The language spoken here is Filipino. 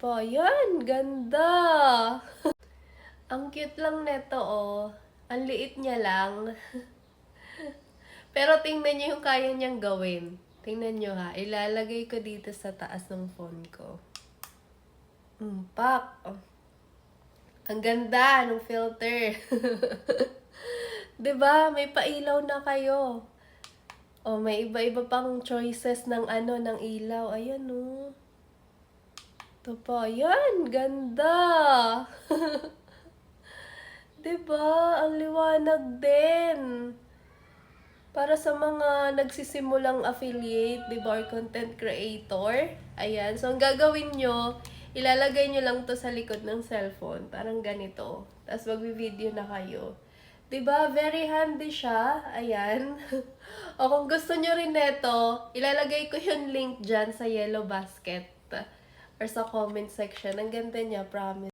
Pa, yan, ganda. Ang cute lang neto, oh. Ang liit niya lang. Pero tingnan niyo yung kaya niyang gawin. Tingnan niyo ha. Ilalagay ko dito sa taas ng phone ko. Pak. Oh. Ang ganda ng filter. 'Di ba? May pailaw na kayo. Oh, may iba-iba pang choices ng ng ilaw. Ayan, oh. Ito pa. Ayan, ganda. 'Di ba? Ang liwanag din. Para sa mga nagsisimulang affiliate, di ba, or content creator. Ayan. So, ang gagawin nyo, ilalagay nyo lang to sa likod ng cellphone. Parang ganito. Tapos, magvi-video na kayo. Di ba? Very handy siya. Ayan. O, kung gusto nyo rin neto, ilalagay ko yung link dyan sa yellow basket. Or sa comment section. Ang ganda niya, promise.